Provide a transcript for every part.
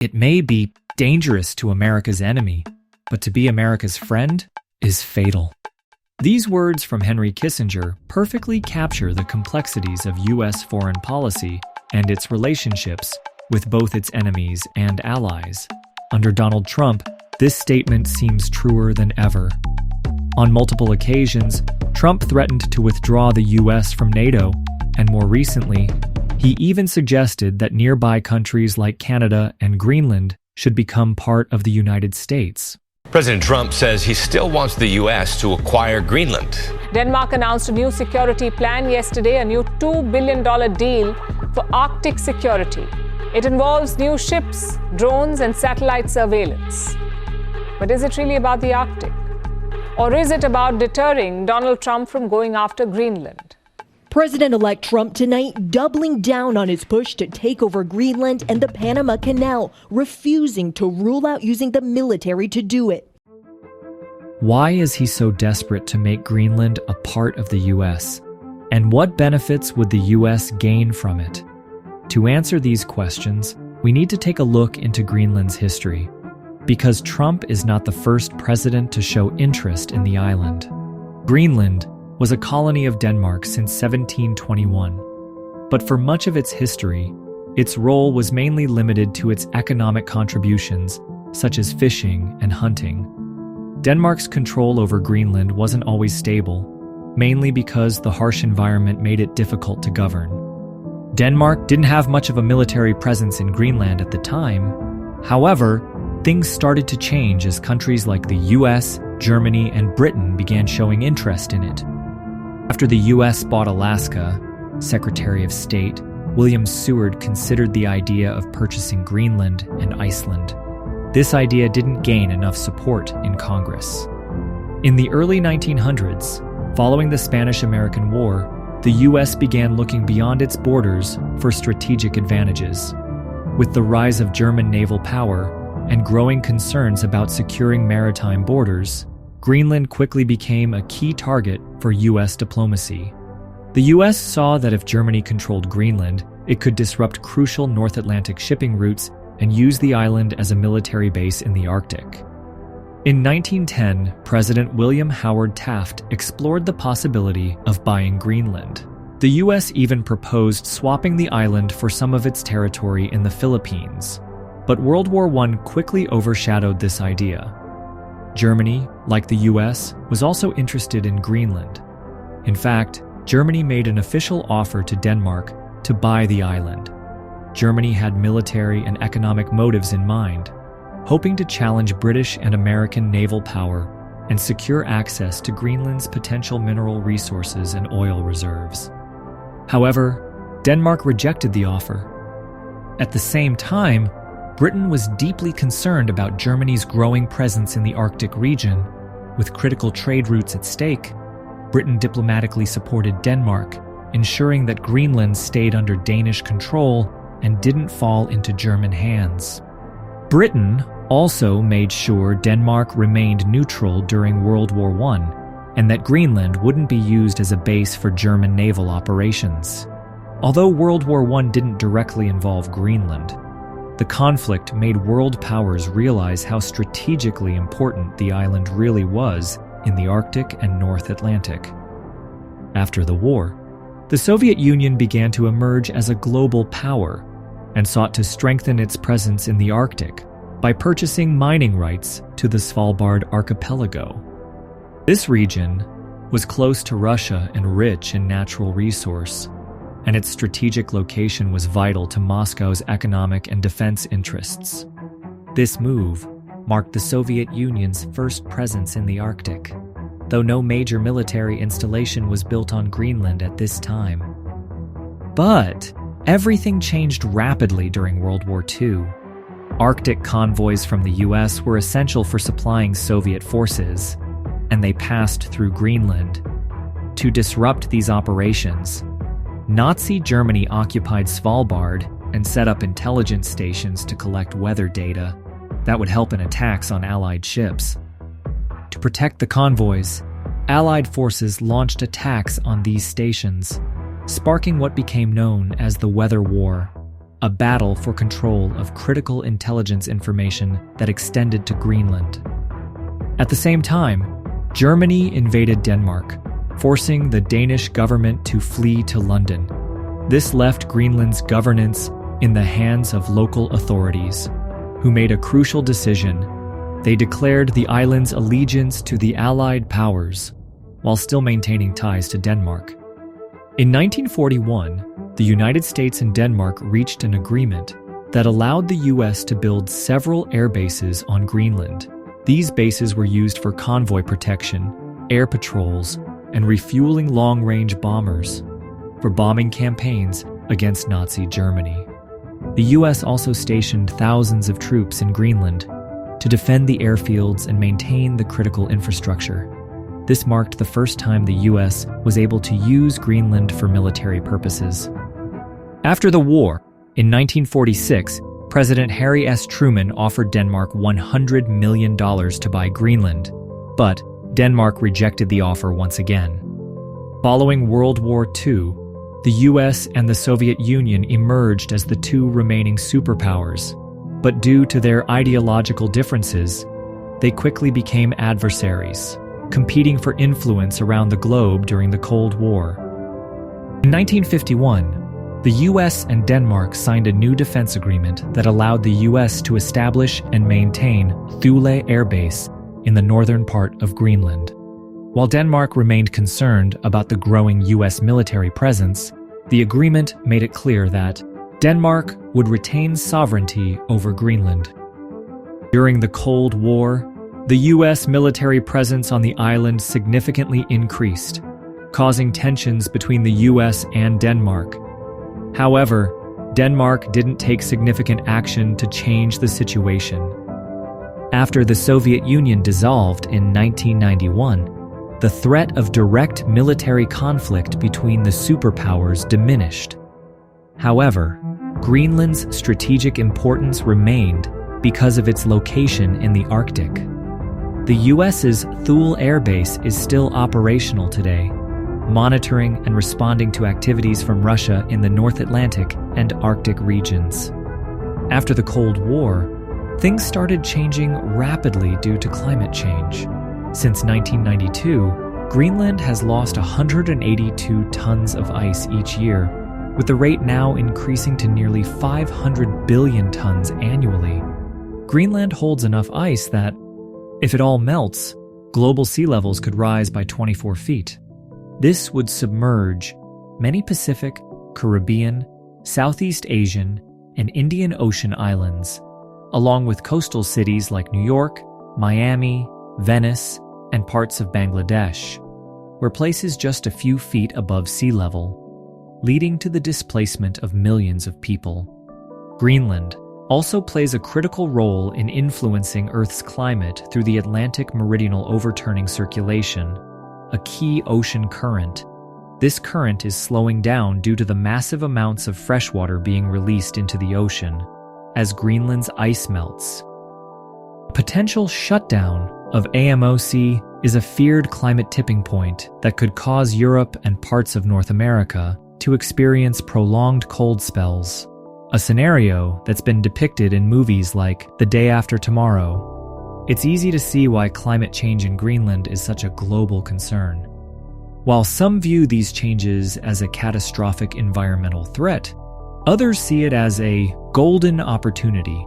It may be dangerous to America's enemy, but to be America's friend is fatal. These words from Henry Kissinger perfectly capture the complexities of U.S. foreign policy and its relationships with both its enemies and allies. Under Donald Trump, this statement seems truer than ever. On multiple occasions, Trump threatened to withdraw the U.S. from NATO, and more recently, he even suggested that nearby countries like Canada and Greenland should become part of the United States. President Trump says he still wants the U.S. to acquire Greenland. Denmark announced a new security plan yesterday, a new $2 billion deal for Arctic security. It involves new ships, drones, and satellite surveillance. But is it really about the Arctic? Or is it about deterring Donald Trump from going after Greenland? President-elect Trump tonight doubling down on his push to take over Greenland and the Panama Canal, refusing to rule out using the military to do it. Why is he so desperate to make Greenland a part of the U.S.? And what benefits would the U.S. gain from it? To answer these questions, we need to take a look into Greenland's history, because Trump is not the first president to show interest in the island. Greenland was a colony of Denmark since 1721. But for much of its history, its role was mainly limited to its economic contributions, such as fishing and hunting. Denmark's control over Greenland wasn't always stable, mainly because the harsh environment made it difficult to govern. Denmark didn't have much of a military presence in Greenland at the time. However, things started to change as countries like the US, Germany, and Britain began showing interest in it. After the U.S. bought Alaska, Secretary of State William Seward considered the idea of purchasing Greenland and Iceland. This idea didn't gain enough support in Congress. In the early 1900s, following the Spanish-American War, the U.S. began looking beyond its borders for strategic advantages. With the rise of German naval power and growing concerns about securing maritime borders, Greenland quickly became a key target for U.S. diplomacy. The U.S. saw that if Germany controlled Greenland, it could disrupt crucial North Atlantic shipping routes and use the island as a military base in the Arctic. In 1910, President William Howard Taft explored the possibility of buying Greenland. The U.S. even proposed swapping the island for some of its territory in the Philippines. But World War I quickly overshadowed this idea. Germany, like the US, was also interested in Greenland. In fact, Germany made an official offer to Denmark to buy the island. Germany had military and economic motives in mind, hoping to challenge British and American naval power and secure access to Greenland's potential mineral resources and oil reserves. However, Denmark rejected the offer. At the same time, Britain was deeply concerned about Germany's growing presence in the Arctic region. With critical trade routes at stake, Britain diplomatically supported Denmark, ensuring that Greenland stayed under Danish control and didn't fall into German hands. Britain also made sure Denmark remained neutral during World War I, and that Greenland wouldn't be used as a base for German naval operations. Although World War I didn't directly involve Greenland, the conflict made world powers realize how strategically important the island really was in the Arctic and North Atlantic. After the war, the Soviet Union began to emerge as a global power and sought to strengthen its presence in the Arctic by purchasing mining rights to the Svalbard archipelago. This region was close to Russia and rich in natural resource, and its strategic location was vital to Moscow's economic and defense interests. This move marked the Soviet Union's first presence in the Arctic, though no major military installation was built on Greenland at this time. But everything changed rapidly during World War II. Arctic convoys from the US were essential for supplying Soviet forces, and they passed through Greenland. To disrupt these operations, Nazi Germany occupied Svalbard and set up intelligence stations to collect weather data that would help in attacks on Allied ships. To protect the convoys, Allied forces launched attacks on these stations, sparking what became known as the Weather War. a battle for control of critical intelligence information that extended to Greenland. At the same time, Germany invaded Denmark, forcing the Danish government to flee to London. This left Greenland's governance in the hands of local authorities, who made a crucial decision. They declared the island's allegiance to the Allied powers, while still maintaining ties to Denmark. In 1941, the United States and Denmark reached an agreement that allowed the U.S. to build several air bases on Greenland. These bases were used for convoy protection, air patrols, and refueling long-range bombers for bombing campaigns against Nazi Germany. The U.S. also stationed thousands of troops in Greenland to defend the airfields and maintain the critical infrastructure. This marked the first time the U.S. was able to use Greenland for military purposes. After the war, in 1946, President Harry S. Truman offered Denmark $100 million to buy Greenland, but Denmark rejected the offer once again. Following World War II, the U.S. and the Soviet Union emerged as the two remaining superpowers, but due to their ideological differences, they quickly became adversaries, competing for influence around the globe during the Cold War. In 1951, the U.S. and Denmark signed a new defense agreement that allowed the U.S. to establish and maintain Thule Air Base in the northern part of Greenland. While Denmark remained concerned about the growing U.S. military presence, the agreement made it clear that Denmark would retain sovereignty over Greenland. During the Cold War, the U.S. military presence on the island significantly increased, causing tensions between the U.S. and Denmark. However, Denmark didn't take significant action to change the situation. After the Soviet Union dissolved in 1991, the threat of direct military conflict between the superpowers diminished. However, Greenland's strategic importance remained because of its location in the Arctic. The U.S.'s Thule Air Base is still operational today, monitoring and responding to activities from Russia in the North Atlantic and Arctic regions. After the Cold War, things started changing rapidly due to climate change. Since 1992, Greenland has lost 182 tons of ice each year, with the rate now increasing to nearly 500 billion tons annually. Greenland holds enough ice that, if it all melts, global sea levels could rise by 24 feet. This would submerge many Pacific, Caribbean, Southeast Asian, and Indian Ocean islands, along with coastal cities like New York, Miami, Venice, and parts of Bangladesh, where places just a few feet above sea level, leading to the displacement of millions of people. Greenland also plays a critical role in influencing Earth's climate through the Atlantic meridional overturning circulation, a key ocean current. This current is slowing down due to the massive amounts of freshwater being released into the ocean as Greenland's ice melts. A potential shutdown of AMOC is a feared climate tipping point that could cause Europe and parts of North America to experience prolonged cold spells, a scenario that's been depicted in movies like The Day After Tomorrow. It's easy to see why climate change in Greenland is such a global concern. While some view these changes as a catastrophic environmental threat, others see it as a golden opportunity.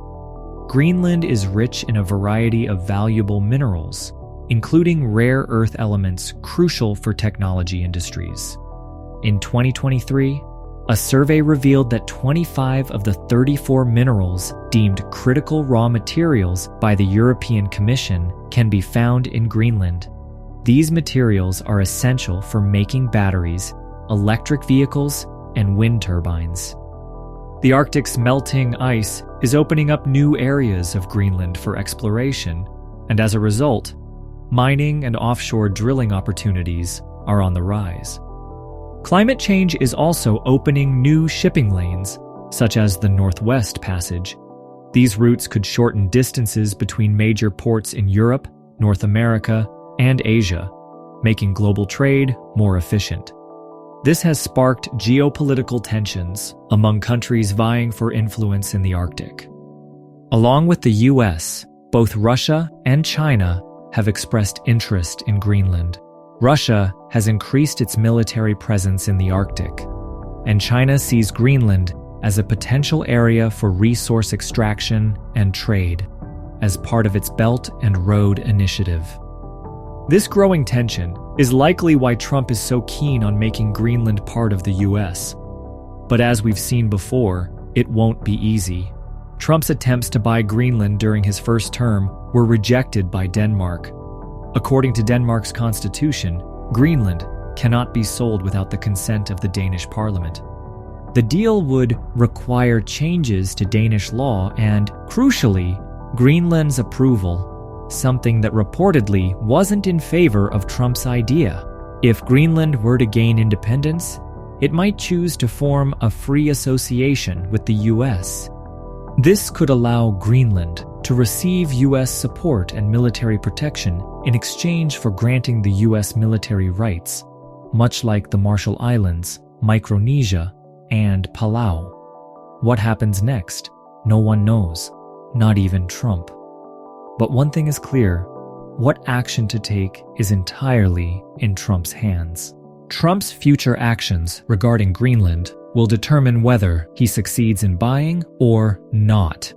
Greenland is rich in a variety of valuable minerals, including rare earth elements crucial for technology industries. In 2023, a survey revealed that 25 of the 34 minerals deemed critical raw materials by the European Commission can be found in Greenland. These materials are essential for making batteries, electric vehicles, and wind turbines. The Arctic's melting ice is opening up new areas of Greenland for exploration, and as a result, mining and offshore drilling opportunities are on the rise. Climate change is also opening new shipping lanes, such as the Northwest Passage. These routes could shorten distances between major ports in Europe, North America, and Asia, making global trade more efficient. This has sparked geopolitical tensions among countries vying for influence in the Arctic. Along with the US, both Russia and China have expressed interest in Greenland. Russia has increased its military presence in the Arctic, and China sees Greenland as a potential area for resource extraction and trade as part of its Belt and Road Initiative. This growing tension is likely why Trump is so keen on making Greenland part of the US. But as we've seen before, it won't be easy. Trump's attempts to buy Greenland during his first term were rejected by Denmark. According to Denmark's constitution, Greenland cannot be sold without the consent of the Danish parliament. The deal would require changes to Danish law and, crucially, Greenland's approval, something that reportedly wasn't in favor of Trump's idea. If Greenland were to gain independence, it might choose to form a free association with the US. This could allow Greenland to receive US support and military protection in exchange for granting the US military rights, much like the Marshall Islands, Micronesia, and Palau. What happens next? No one knows, not even Trump. But one thing is clear: what action to take is entirely in Trump's hands. Trump's future actions regarding Greenland will determine whether he succeeds in buying or not.